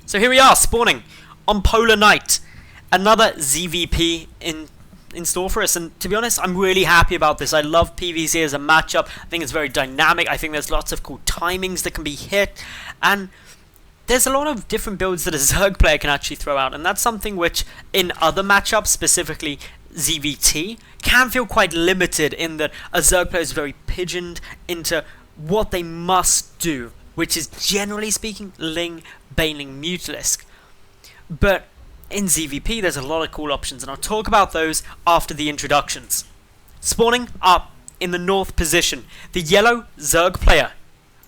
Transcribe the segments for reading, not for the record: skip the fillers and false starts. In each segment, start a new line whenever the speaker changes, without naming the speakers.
So here we are, spawning on Polar Night. Another ZvP in store for us, and to be honest, I'm really happy about this. I love PvZ as a matchup. I think it's very dynamic. I think there's lots of cool timings that can be hit, and there's a lot of different builds that a Zerg player can actually throw out, and that's something which in other matchups, specifically ZvT, can feel quite limited in that a Zerg player is very pigeoned into what they must do, which is generally speaking Ling, Baneling, Mutalisk. But in ZvP there's a lot of cool options, and I'll talk about those after the introductions. Spawning up in the north position, the yellow Zerg player,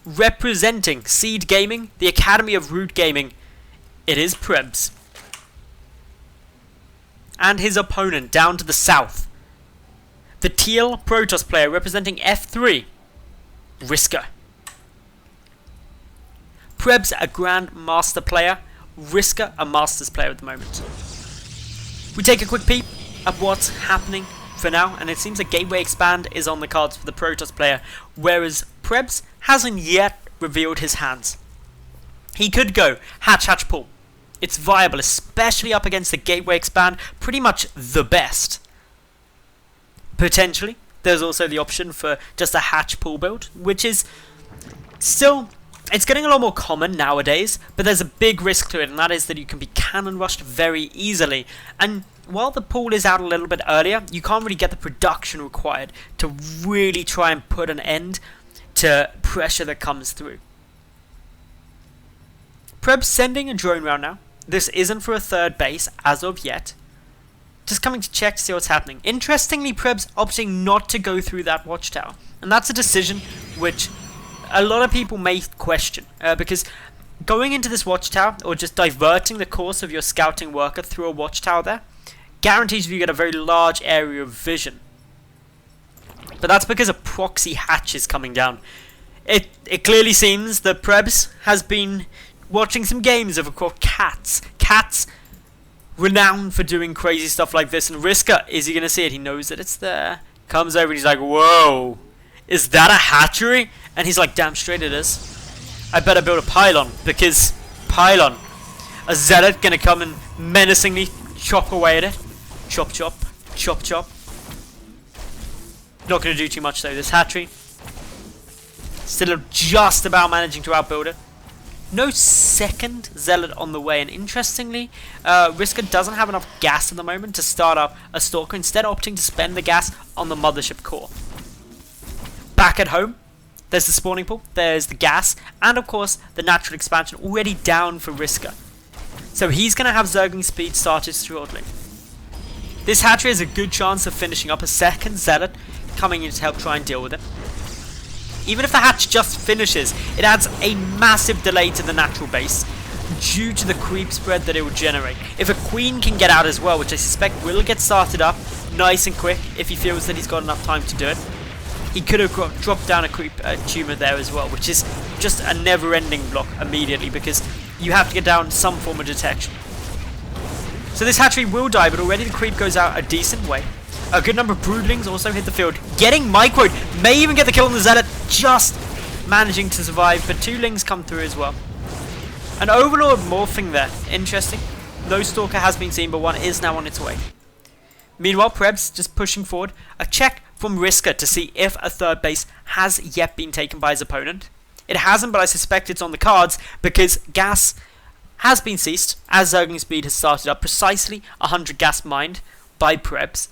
representing Seed Gaming, the Academy of Root Gaming, it is Prebs. And his opponent down to the south, the teal Protoss player representing F3, Riska. Prebs a Grand Master player, Riska a Masters player at the moment. We take a quick peep at what's happening for now, and it seems that Gateway Expand is on the cards for the Protoss player, whereas Prebs hasn't yet revealed his hands. He could go Hatch Pull. It's viable, especially up against the Gateway Expand, pretty much the best. Potentially, there's also the option for just a Hatch Pull build, which is still, it's getting a lot more common nowadays, but there's a big risk to it, and that is that you can be cannon rushed very easily. And while the pool is out a little bit earlier, you can't really get the production required to really try and put an end to pressure that comes through. Prebs sending a drone round now. This isn't for a third base as of yet. Just coming to check to see what's happening. Interestingly, Prebs opting not to go through that watchtower, and that's a decision which a lot of people may question, because going into this watchtower, or just diverting the course of your scouting worker through a watchtower there, guarantees you get a very large area of vision. But that's because a proxy hatch is coming down. It clearly seems that Prebs has been watching some games of, course, Cats. Cats, renowned for doing crazy stuff like this, and Riska, is he going to see it? He knows that it's there. Comes over and he's like, whoa, is that a hatchery? And he's like, damn straight it is. I better build a pylon, because pylon, a zealot gonna come and menacingly chop away at it. Chop chop, chop chop. Not gonna do too much though, this hatchery. Still just about managing to outbuild it. No second zealot on the way, and interestingly, Riska doesn't have enough gas at the moment to start up a stalker, instead opting to spend the gas on the mothership core. Back at home, there's the spawning pool, there's the gas, and of course the natural expansion already down for Riska. So he's going to have Zergling speed started shortly. This hatchery has a good chance of finishing up a second zealot coming in to help try and deal with it. Even if the hatch just finishes, it adds a massive delay to the natural base due to the creep spread that it will generate. If a queen can get out as well, which I suspect will get started up nice and quick if he feels that he's got enough time to do it, he could have dropped down a creep tumor there as well, which is just a never-ending block immediately because you have to get down some form of detection. So this hatchery will die, but already the creep goes out a decent way. A good number of broodlings also hit the field. Getting microed, may even get the kill on the zealot, just managing to survive, but two lings come through as well. An overlord morphing there, interesting. No stalker has been seen, but one is now on its way. Meanwhile, Prebs just pushing forward. A check from Riska to see if a third base has yet been taken by his opponent. It hasn't, but I suspect it's on the cards because gas has been ceased as Zergling speed has started up. Precisely 100 gas mined by Prebs.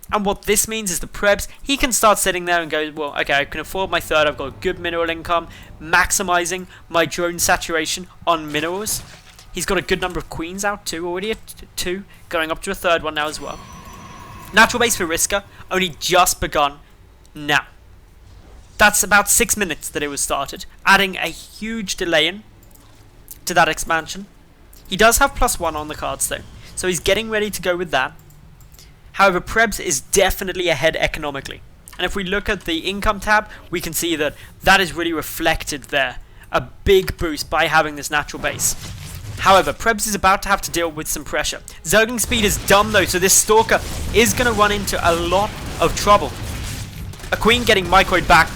And what this means is the Prebs, he can start sitting there and go, well, okay, I can afford my third, I've got a good mineral income, maximizing my drone saturation on minerals. He's got a good number of queens out too, already at 2, going up to a third one now as well. Natural base for Riska, only just begun now. That's about 6 minutes that it was started, adding a huge delay in to that expansion. He does have +1 on the cards though, so he's getting ready to go with that. However, Prebs is definitely ahead economically. And if we look at the income tab, we can see that that is really reflected there. A big boost by having this natural base. However, Prebs is about to have to deal with some pressure. Zergling speed is dumb though, so this stalker is going to run into a lot of trouble. A queen getting microed back.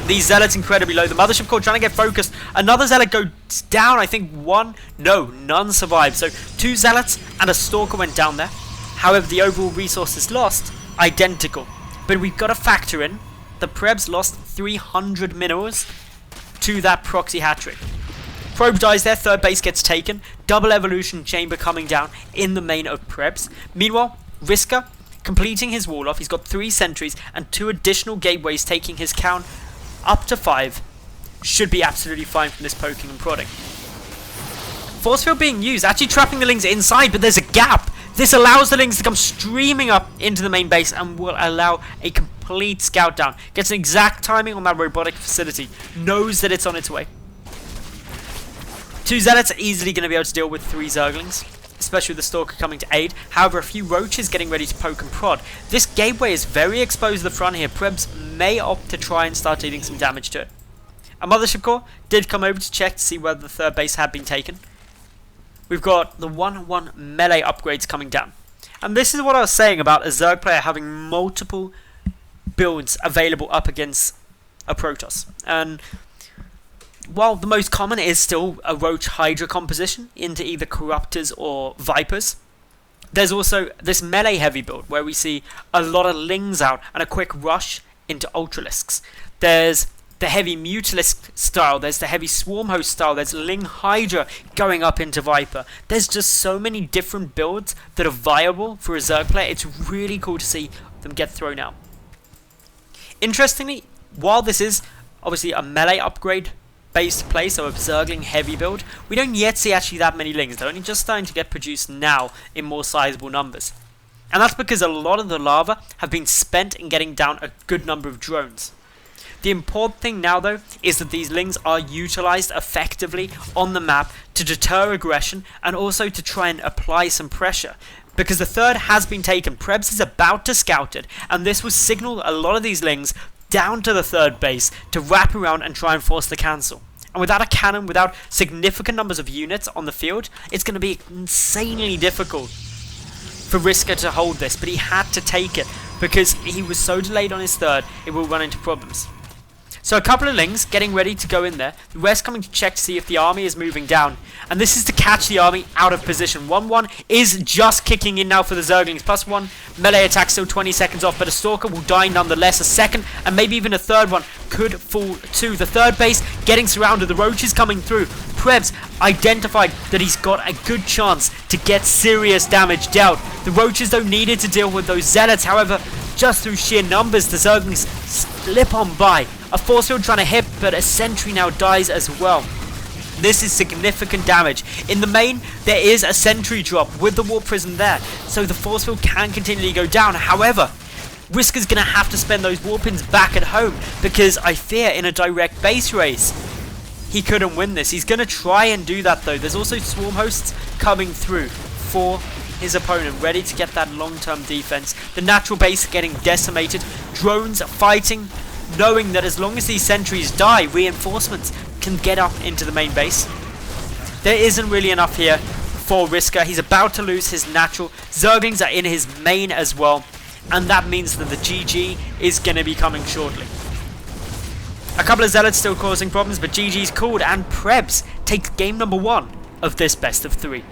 These Zealots incredibly low. The Mothership Core trying to get focused. Another Zealot goes down. I think none survived. So 2 Zealots and a Stalker went down there. However, the overall resources lost, identical. But we've got to factor in the Prebs lost 300 minerals to that proxy hat-trick. Probe dies there, 3rd base gets taken. Double evolution chamber coming down in the main of Prebs. Meanwhile, Riska completing his wall off. He's got 3 sentries and 2 additional gateways, taking his count up to 5. Should be absolutely fine from this poking and prodding. Force field being used, actually trapping the Lings inside, but there's a gap. This allows the Lings to come streaming up into the main base and will allow a complete scout down. Gets an exact timing on that robotic facility. Knows that it's on its way. 2 Zealots are easily going to be able to deal with 3 Zerglings, especially with the Stalker coming to aid. However, a few Roaches getting ready to poke and prod. This gateway is very exposed to the front here. Prebs may opt to try and start dealing some damage to it. A Mothership Core did come over to check to see whether the 3rd base had been taken. We've got the 1-1 melee upgrades coming down. And this is what I was saying about a Zerg player having multiple builds available up against a Protoss. And while the most common is still a Roach Hydra composition into either Corruptors or Vipers, there's also this melee heavy build where we see a lot of Lings out and a quick rush into Ultralisks. There's the heavy Mutalisk style, there's the heavy Swarm Host style, there's Ling Hydra going up into Viper. There's just so many different builds that are viable for a Zerg player. It's really cool to see them get thrown out. Interestingly, while this is obviously a melee upgrade based play, so a Zergling heavy build, we don't yet see actually that many Lings. They're only just starting to get produced now in more sizable numbers. And that's because a lot of the lava have been spent in getting down a good number of drones. The important thing now, though, is that these Lings are utilized effectively on the map to deter aggression and also to try and apply some pressure. Because the 3rd has been taken, Prebs is about to scout it, and this will signal a lot of these Lings down to the 3rd base to wrap around and try and force the cancel. And without a cannon, without significant numbers of units on the field, it's going to be insanely difficult for Riska to hold this. But he had to take it because he was so delayed on his 3rd, it will run into problems. So a couple of Lings getting ready to go in there. The rest coming to check to see if the army is moving down. And this is to catch the army out of position. 1-1 is just kicking in now for the Zerglings. +1 melee attack, still 20 seconds off. But a Stalker will die nonetheless. A 2nd and maybe even a 3rd one could fall too. The 3rd base getting surrounded. The Roaches coming through. Prebs identified that he's got a good chance to get serious damage dealt. The Roaches though needed to deal with those Zealots. However, just through sheer numbers, the Zerglings slip on by. A force field trying to hit, but a sentry now dies as well. This is significant damage. In the main, there is a sentry drop with the warp prison there, so the force field can continually go down. However, Riska's going to have to spend those warp pins back at home, because I fear in a direct base race, he couldn't win this. He's going to try and do that though. There's also swarm hosts coming through for his opponent, ready to get that long-term defense. The natural base getting decimated. Drones fighting, knowing that as long as these sentries die, reinforcements can get up into the main base. There isn't really enough here for Riska. He's about to lose his natural. Zerglings are in his main as well, and that means that the GG is going to be coming shortly. A couple of Zealots still causing problems, but GG's called, and Prebs takes game number 1 of this best of 3.